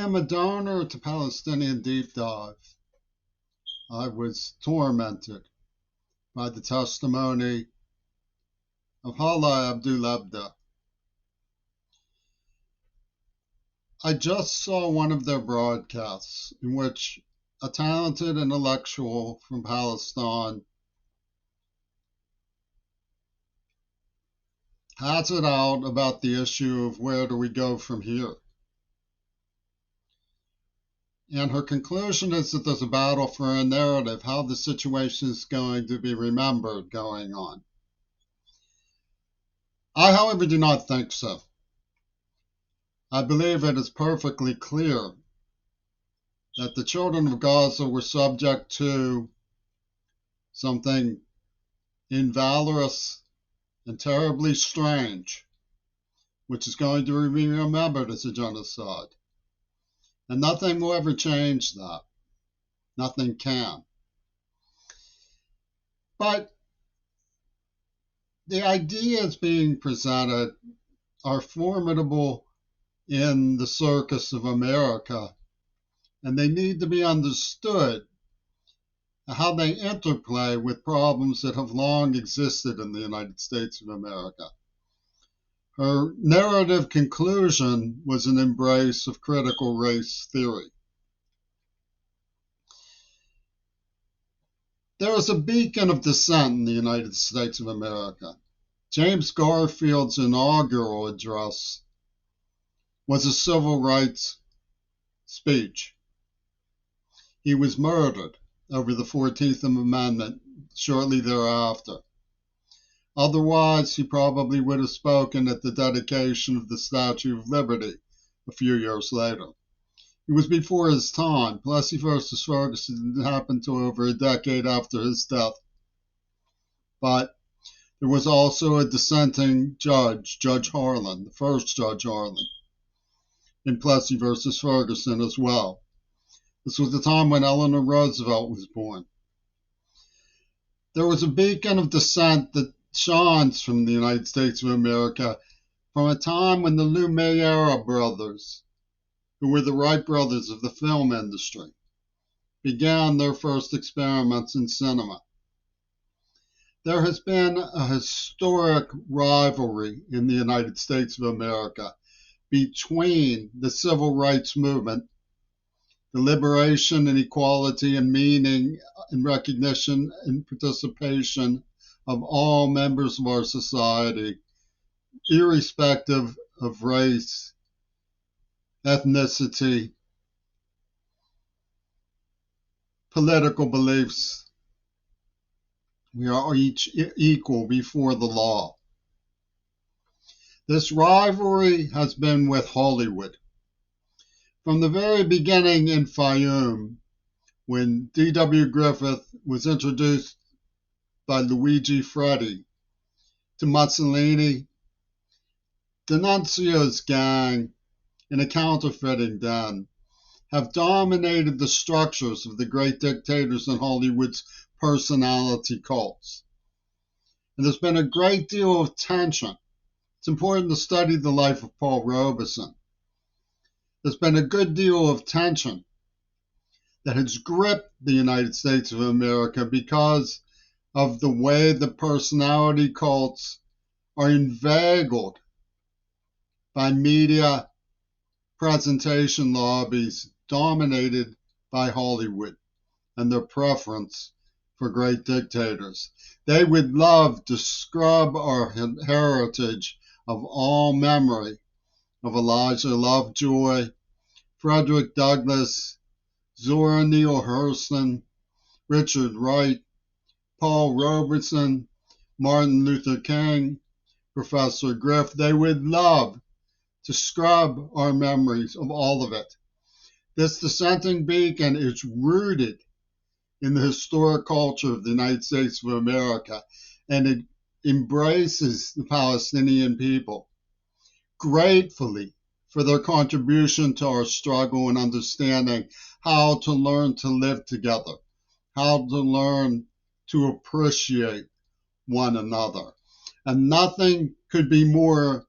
am a donor to Palestinian Deep Dive. I was tormented by the testimony of Hala Abdulabda. I just saw one of their broadcasts in which a talented intellectual from Palestine has it out about the issue of where do we go from here. And her conclusion is that there's a battle for a narrative, how the situation is going to be remembered going on. I, however, do not think so. I believe it is perfectly clear that the children of Gaza were subject to something invalorous and terribly strange, which is going to be remembered as a genocide. And nothing will ever change that. Nothing can. But the ideas being presented are formidable in the circus of America, and they need to be understood how they interplay with problems that have long existed in the United States of America. Her narrative conclusion was an embrace of critical race theory. There is a beacon of dissent in the United States of America. James Garfield's inaugural address was a civil rights speech. He was murdered over the 14th Amendment shortly thereafter. Otherwise, he probably would have spoken at the dedication of the Statue of Liberty a few years later. It was before his time. Plessy versus Ferguson didn't happen to over a decade after his death. But there was also a dissenting judge, Judge Harlan, the first Judge Harlan, in Plessy versus Ferguson as well. This was the time when Eleanor Roosevelt was born. There was a beacon of dissent that shines from the United States of America from a time when the Lumiere brothers, who were the Wright brothers of the film industry, began their first experiments in cinema. There has been a historic rivalry in the United States of America between the civil rights movement, the liberation and equality and meaning and recognition and participation of all members of our society, irrespective of race, ethnicity, political beliefs. We are each equal before the law. This rivalry has been with Hollywood. From the very beginning in Fayoum, when D.W. Griffith was introduced by Luigi Freddi to Mussolini, D'Annunzio's gang in a counterfeiting den have dominated the structures of the great dictators in Hollywood's personality cults. And there's been a great deal of tension. It's important to study the life of Paul Robeson. There's been a good deal of tension that has gripped the United States of America because of the way the personality cults are inveigled by media presentation lobbies dominated by Hollywood and their preference for great dictators. They would love to scrub our heritage of all memory of Elijah Lovejoy, Frederick Douglass, Zora Neale Hurston, Richard Wright, Paul Robeson, Martin Luther King, Professor Griff. They would love to scrub our memories of all of it. This dissenting beacon is rooted in the historic culture of the United States of America, and it embraces the Palestinian people gratefully for their contribution to our struggle and understanding how to learn to live together, how to learn to appreciate one another. And nothing could be more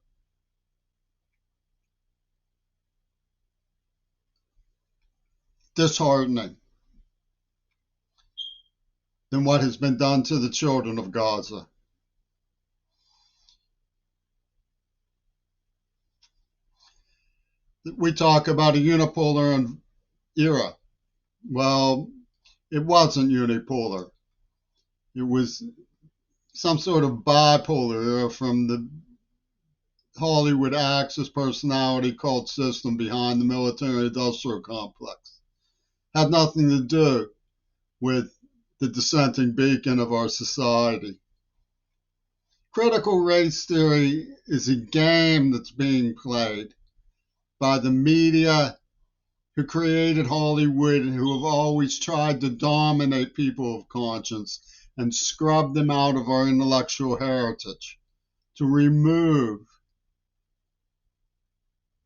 disheartening than what has been done to the children of Gaza. We talk about a unipolar era. Well, it wasn't unipolar. It was some sort of bipolar era from the Hollywood Axis personality cult system behind the military-industrial complex. Had nothing to do with the dissenting beacon of our society. Critical race theory is a game that's being played by the media who created Hollywood and who have always tried to dominate people of conscience and scrub them out of our intellectual heritage, to remove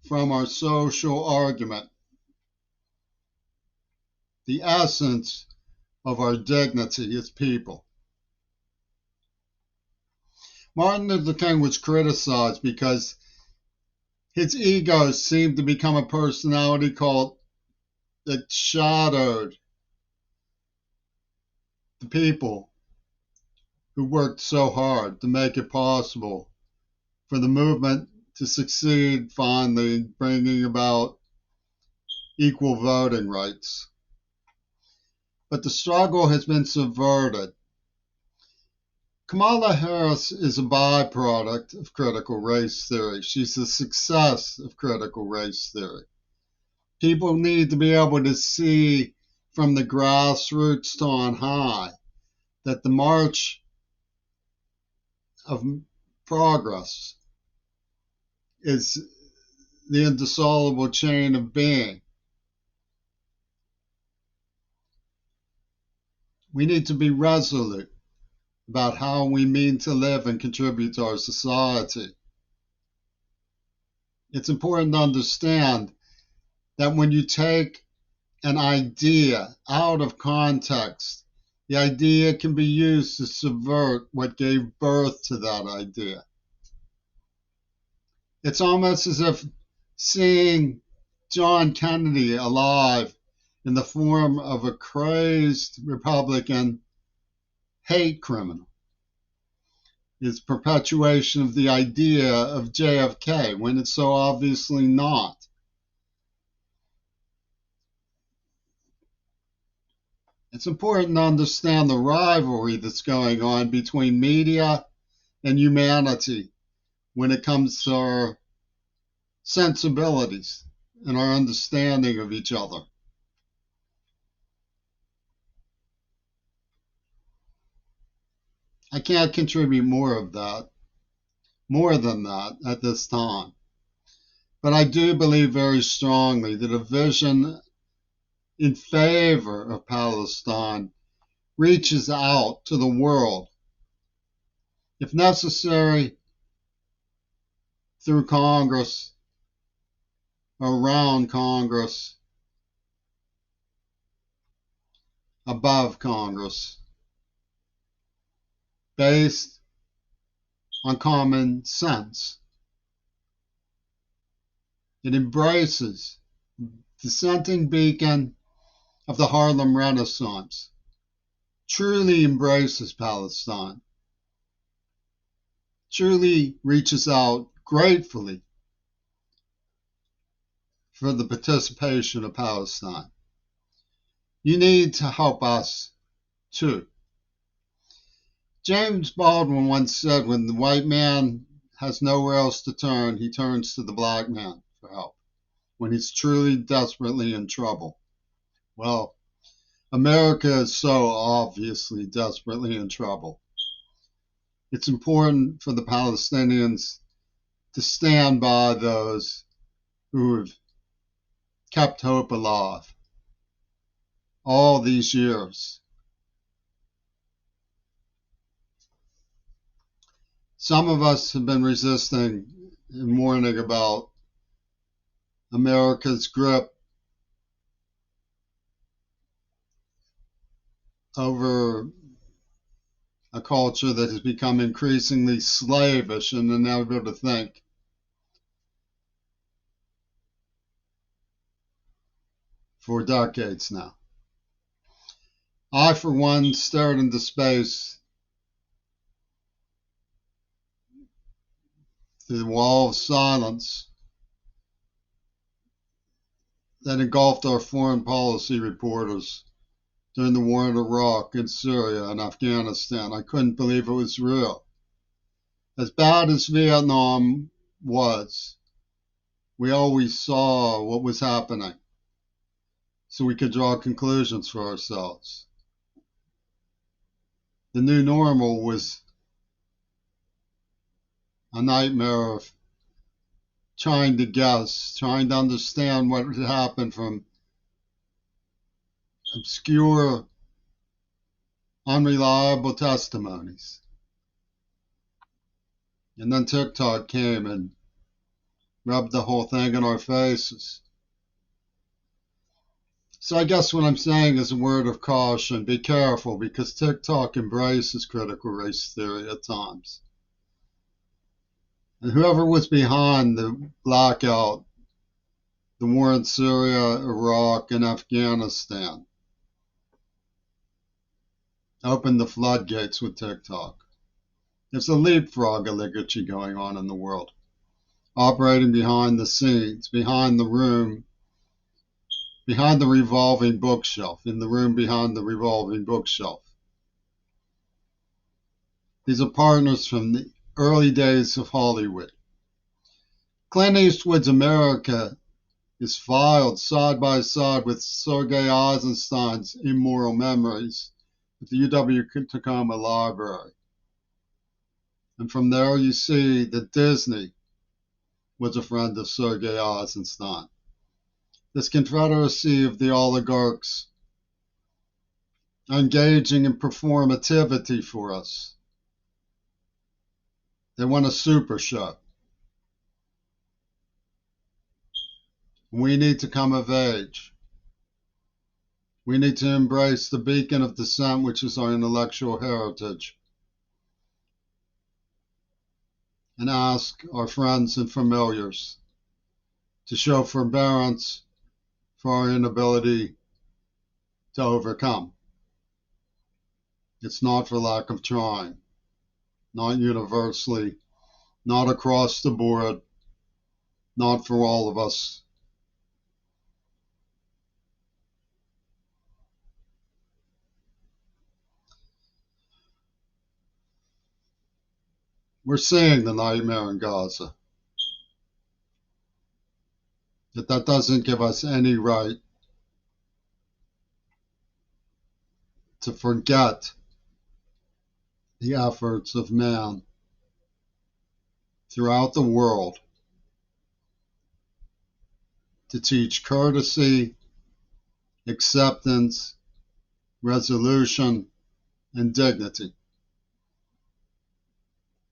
from our social argument the essence of our dignity as people. Martin Luther King was criticized because his ego seemed to become a personality cult that shadowed the people who worked so hard to make it possible for the movement to succeed finally, bringing about equal voting rights. But the struggle has been subverted. Kamala Harris is a byproduct of critical race theory. She's a success of critical race theory. People need to be able to see from the grassroots to on high that the march of progress is the indissoluble chain of being. We need to be resolute about how we mean to live and contribute to our society. It's important to understand that when you take an idea out of context, the idea can be used to subvert what gave birth to that idea. It's almost as if seeing John Kennedy alive in the form of a crazed Republican hate criminal is perpetuation of the idea of JFK when it's so obviously not. It's important to understand the rivalry that's going on between media and humanity when it comes to our sensibilities and our understanding of each other. I can't contribute more than that at this time. But I do believe very strongly that a vision in favor of Palestine reaches out to the world, if necessary, through Congress, around Congress, above Congress, based on common sense. It embraces the dissenting beacon of the Harlem Renaissance, truly embraces Palestine, truly reaches out gratefully for the participation of Palestine. You need to help us too. James Baldwin once said, when the white man has nowhere else to turn, he turns to the black man for help, when he's truly desperately in trouble. Well, America is so obviously desperately in trouble. It's important for the Palestinians to stand by those who have kept hope alive all these years. Some of us have been resisting and warning about America's grip over a culture that has become increasingly slavish and unable to think. for decades now. I, for one, stared into space through the wall of silence that engulfed our foreign policy reporters during the war in Iraq and Syria and Afghanistan. I couldn't believe it was real. As bad as Vietnam was, we always saw what was happening so we could draw conclusions for ourselves. The new normal was a nightmare of trying to guess, trying to understand what had happened from obscure, unreliable testimonies. And then TikTok came and rubbed the whole thing in our faces. So I guess what I'm saying is a word of caution. Be careful, because TikTok embraces critical race theory at times. And whoever was behind the blackout, the war in Syria, Iraq, and Afghanistan, opened the floodgates with TikTok. There's a leapfrog oligarchy going on in the world, operating behind the scenes, behind the room, behind the revolving bookshelf, in the room behind the revolving bookshelf. These are partners from the early days of Hollywood. Clint Eastwood's America is filed side by side with Sergei Eisenstein's Immoral Memories at the UW-Tacoma Library. And from there you see that Disney was a friend of Sergei Eisenstein. This confederacy of the oligarchs are engaging in performativity for us. They want a super show. We need to come of age. We need to embrace the beacon of dissent, which is our intellectual heritage, and ask our friends and familiars to show forbearance for our inability to overcome. It's not for lack of trying, not universally, not across the board, not for all of us. We're seeing the nightmare in Gaza. That doesn't give us any right to forget the efforts of man throughout the world to teach courtesy, acceptance, resolution, and dignity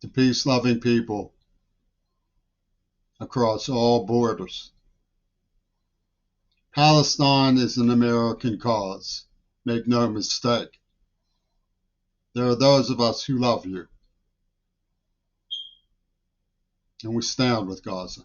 to peace-loving people across all borders. Palestine is an American cause. Make no mistake. There are those of us who love you, and we stand with Gaza.